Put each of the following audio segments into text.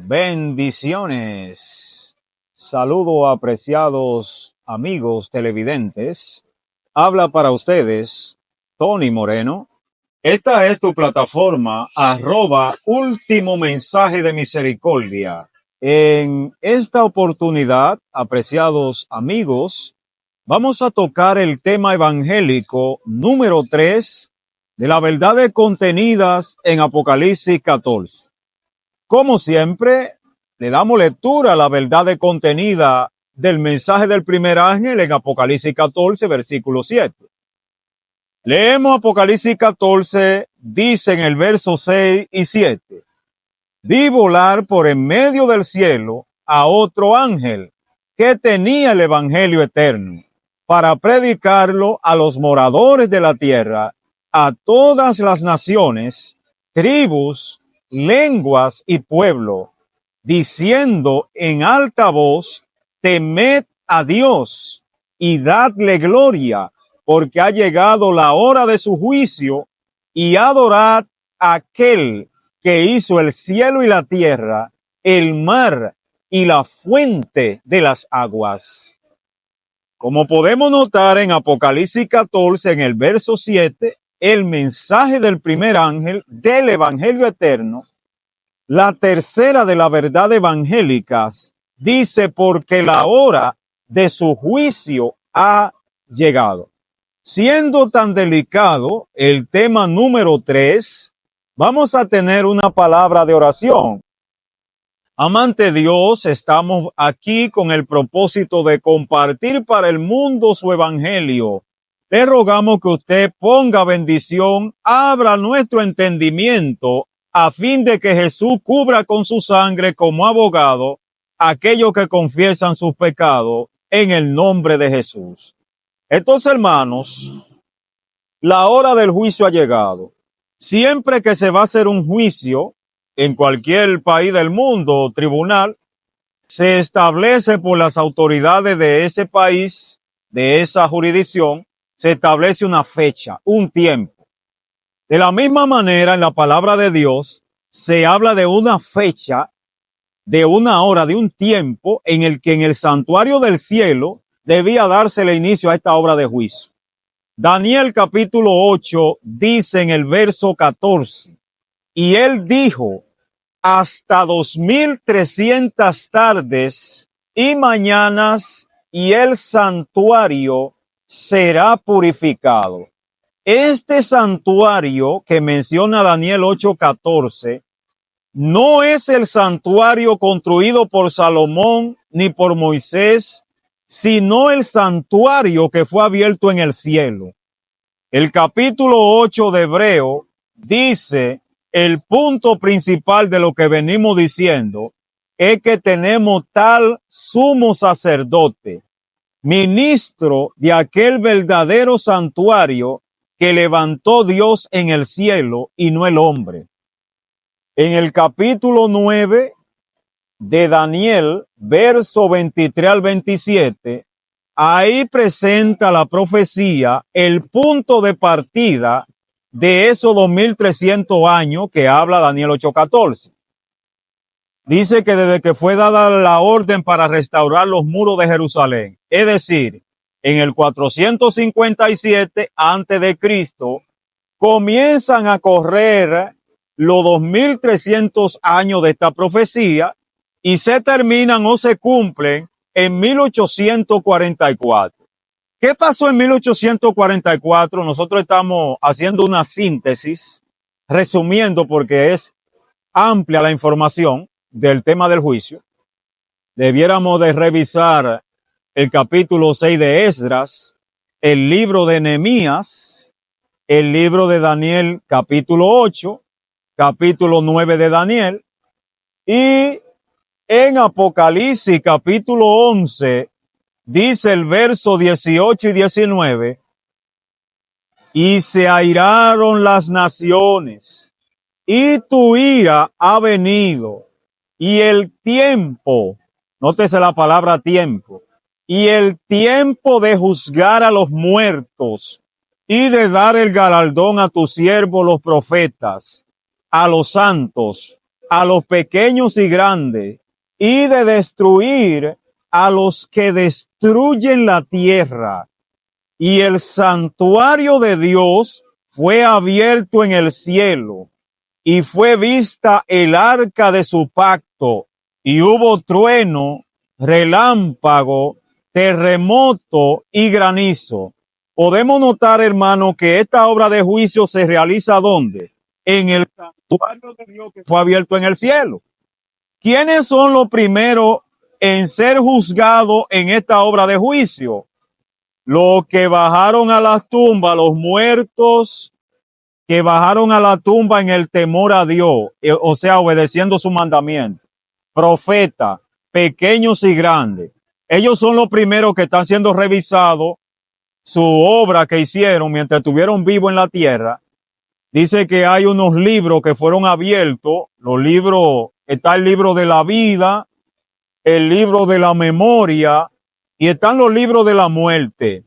Bendiciones. Saludo, apreciados amigos televidentes. Habla para ustedes Tony Moreno. Esta es tu plataforma @último mensaje de misericordia. En esta oportunidad, apreciados amigos, vamos a tocar el tema evangélico número 3 de las verdades contenidas en Apocalipsis 14. Como siempre, le damos lectura a la verdad contenida del mensaje del primer ángel en Apocalipsis 14, versículo 7. Leemos Apocalipsis 14, dice en el verso 6 y 7. Vi volar por en medio del cielo a otro ángel que tenía el evangelio eterno para predicarlo a los moradores de la tierra, a todas las naciones, tribus, lenguas y pueblo, diciendo en alta voz: temed a Dios y dadle gloria, porque ha llegado la hora de su juicio, y adorad a aquel que hizo el cielo y la tierra, el mar y la fuente de las aguas. Como podemos notar en Apocalipsis 14, en el verso 7, el mensaje del primer ángel del evangelio eterno, la tercera de las verdades evangélicas, dice: porque la hora de su juicio ha llegado. Siendo tan delicado el tema número 3, vamos a tener una palabra de oración. Amante Dios, estamos aquí con el propósito de compartir para el mundo su evangelio. Le rogamos que usted ponga bendición, abra nuestro entendimiento, a fin de que Jesús cubra con su sangre como abogado a aquellos que confiesan sus pecados en el nombre de Jesús. Entonces, hermanos, la hora del juicio ha llegado. Siempre que se va a hacer un juicio en cualquier país del mundo, tribunal, se establece por las autoridades de ese país, de esa jurisdicción, se establece una fecha, un tiempo. De la misma manera, en la palabra de Dios, se habla de una fecha, de una hora, de un tiempo en el que en el santuario del cielo debía dársele inicio a esta obra de juicio. Daniel capítulo 8 dice en el verso 14, y él dijo: hasta 2300 tardes y mañanas, y el santuario será purificado. Este santuario que menciona Daniel 8:14 no es el santuario construido por Salomón ni por Moisés, sino el santuario que fue abierto en el cielo. El capítulo 8 de Hebreo dice: el punto principal de lo que venimos diciendo es que tenemos tal sumo sacerdote, ministro de aquel verdadero santuario que levantó Dios en el cielo y no el hombre. En el capítulo 9 de Daniel, verso 23 al 27, ahí presenta la profecía el punto de partida de esos 2300 años que habla Daniel 8:14. Dice que desde que fue dada la orden para restaurar los muros de Jerusalén, es decir, en el 457 antes de Cristo, comienzan a correr los 2300 años de esta profecía y se terminan o se cumplen en 1844. ¿Qué pasó en 1844? Nosotros estamos haciendo una síntesis, resumiendo porque es amplia la información del tema del juicio. Debiéramos de revisar el capítulo 6 de Esdras, el libro de Nehemías, el libro de Daniel capítulo 8, capítulo 9 de Daniel, y en Apocalipsis capítulo 11 dice el verso 18 y 19, y se airaron las naciones, y tu ira ha venido, y el tiempo, nótese la palabra tiempo, y el tiempo de juzgar a los muertos, y de dar el galardón a tus siervos los profetas, a los santos, a los pequeños y grandes, y de destruir a los que destruyen la tierra. Y el santuario de Dios fue abierto en el cielo, y fue vista el arca de su pacto, y hubo trueno, relámpago, terremoto y granizo. Podemos notar, hermano, que esta obra de juicio se realiza ¿dónde? En el santuario de Dios que fue abierto en el cielo. ¿Quiénes son los primeros en ser juzgados en esta obra de juicio? Los que bajaron a las tumbas, los muertos que bajaron a la tumba en el temor a Dios, o sea, obedeciendo su mandamiento. Profetas, pequeños y grandes. Ellos son los primeros que están siendo revisados, su obra que hicieron mientras estuvieron vivos en la tierra. Dice que hay unos libros que fueron abiertos. Los libros, está el libro de la vida, el libro de la memoria y están los libros de la muerte.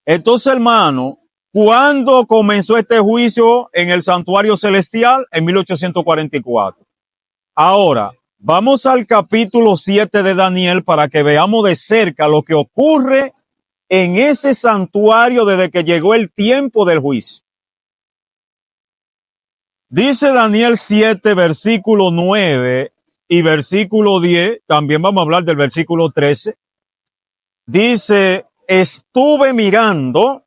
Entonces, hermano, ¿cuándo comenzó este juicio en el santuario celestial? En 1844. Ahora, vamos al capítulo 7 de Daniel para que veamos de cerca lo que ocurre en ese santuario desde que llegó el tiempo del juicio. Dice Daniel 7, versículo 9 y versículo 10, también vamos a hablar del versículo 13. Dice, estuve mirando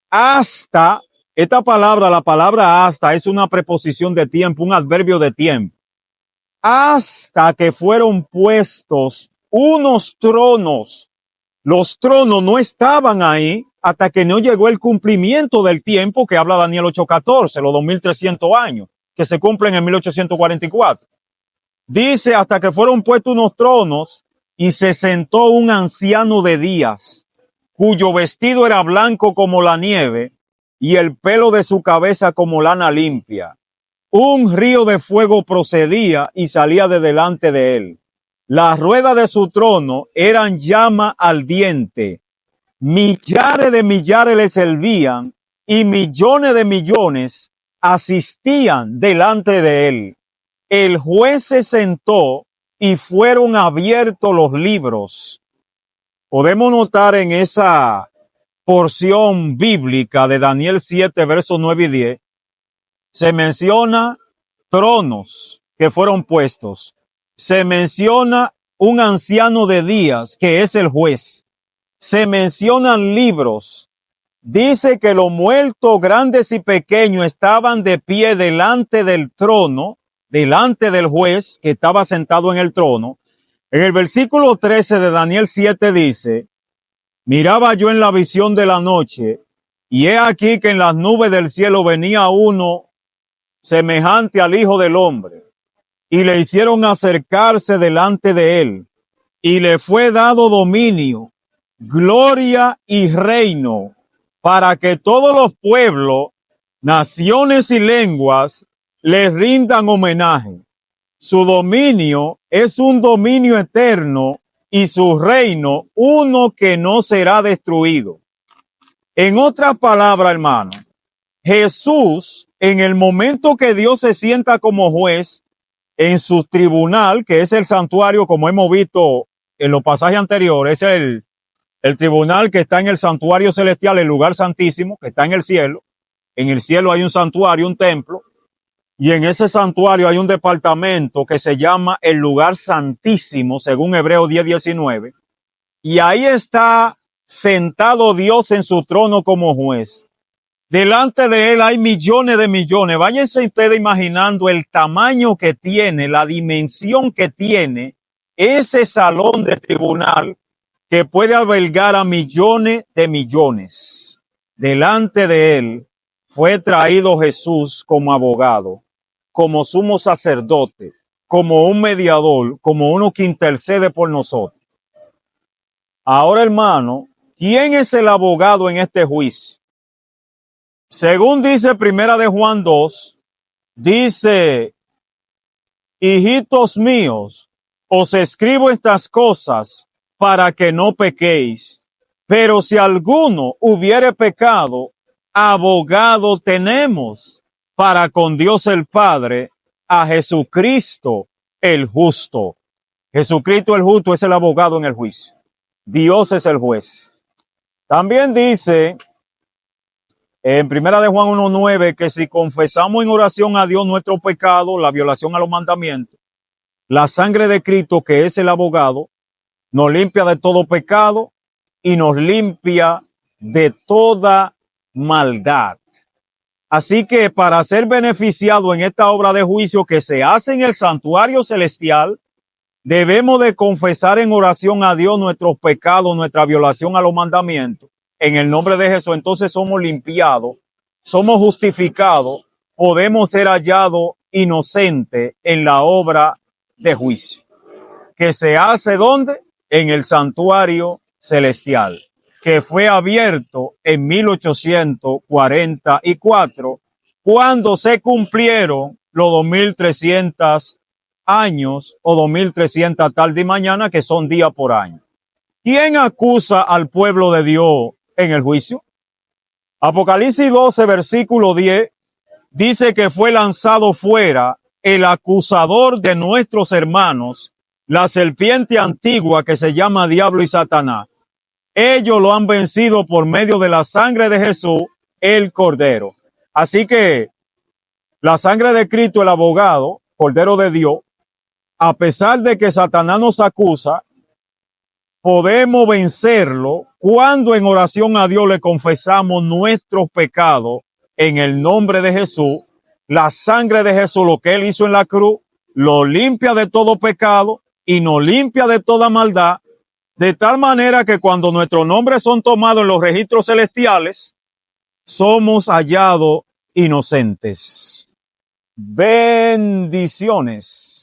hasta, esta palabra, la palabra hasta es una preposición de tiempo, un adverbio de tiempo. Hasta que fueron puestos unos tronos. Los tronos no estaban ahí hasta que no llegó el cumplimiento del tiempo que habla Daniel 8:14, los 2300 años, que se cumplen en 1844. Dice, hasta que fueron puestos unos tronos y se sentó un anciano de días, cuyo vestido era blanco como la nieve y el pelo de su cabeza como lana limpia. Un río de fuego procedía y salía de delante de él. Las ruedas de su trono eran llama ardiente. Millares de millares le servían y millones de millones asistían delante de él. El juez se sentó y fueron abiertos los libros. Podemos notar en esa porción bíblica de Daniel 7, versos 9 y 10, se menciona tronos que fueron puestos. Se menciona un anciano de días que es el juez. Se mencionan libros. Dice que los muertos grandes y pequeños estaban de pie delante del trono, delante del juez que estaba sentado en el trono. En el versículo 13 de Daniel 7 dice, miraba yo en la visión de la noche, y he aquí que en las nubes del cielo venía uno semejante al Hijo del Hombre, y le hicieron acercarse delante de él, y le fue dado dominio, gloria y reino, para que todos los pueblos, naciones y lenguas le rindan homenaje. Su dominio es un dominio eterno y su reino uno que no será destruido. En otras palabras, hermano, Jesús, en el momento que Dios se sienta como juez en su tribunal, que es el santuario, como hemos visto en los pasajes anteriores, es el tribunal que está en el santuario celestial, el lugar santísimo, que está en el cielo. En el cielo hay un santuario, un templo, y en ese santuario hay un departamento que se llama el lugar santísimo, según Hebreos 10:19. Y ahí está sentado Dios en su trono como juez. Delante de él hay millones de millones. Váyanse ustedes imaginando el tamaño que tiene, la dimensión que tiene ese salón de tribunal que puede albergar a millones de millones. Delante de él fue traído Jesús como abogado, como sumo sacerdote, como un mediador, como uno que intercede por nosotros. Ahora, hermano, ¿quién es el abogado en este juicio? Según dice Primera de Juan 2, dice, hijitos míos, os escribo estas cosas para que no pequéis. Pero si alguno hubiere pecado, abogado tenemos para con Dios el Padre, a Jesucristo el justo. Jesucristo el justo es el abogado en el juicio. Dios es el juez. También dice en Primera de Juan 1:9 que si confesamos en oración a Dios nuestro pecado, la violación a los mandamientos, la sangre de Cristo, que es el abogado, nos limpia de todo pecado y nos limpia de toda maldad. Así que para ser beneficiado en esta obra de juicio que se hace en el santuario celestial, debemos de confesar en oración a Dios nuestros pecados, nuestra violación a los mandamientos. En el nombre de Jesús, entonces somos limpiados, somos justificados, podemos ser hallados inocentes en la obra de juicio. ¿Que se hace dónde? En el santuario celestial, que fue abierto en 1844, cuando se cumplieron los 2300 años o 2300 tarde y mañana, que son día por año. ¿Quién acusa al pueblo de Dios en el juicio? Apocalipsis 12, versículo 10, dice que fue lanzado fuera el acusador de nuestros hermanos, la serpiente antigua que se llama Diablo y Satanás. Ellos lo han vencido por medio de la sangre de Jesús, el Cordero. Así que la sangre de Cristo, el abogado, Cordero de Dios, a pesar de que Satanás nos acusa, podemos vencerlo cuando en oración a Dios le confesamos nuestros pecados en el nombre de Jesús. La sangre de Jesús, lo que Él hizo en la cruz, lo limpia de todo pecado y nos limpia de toda maldad, de tal manera que cuando nuestros nombres son tomados en los registros celestiales, somos hallados inocentes. Bendiciones.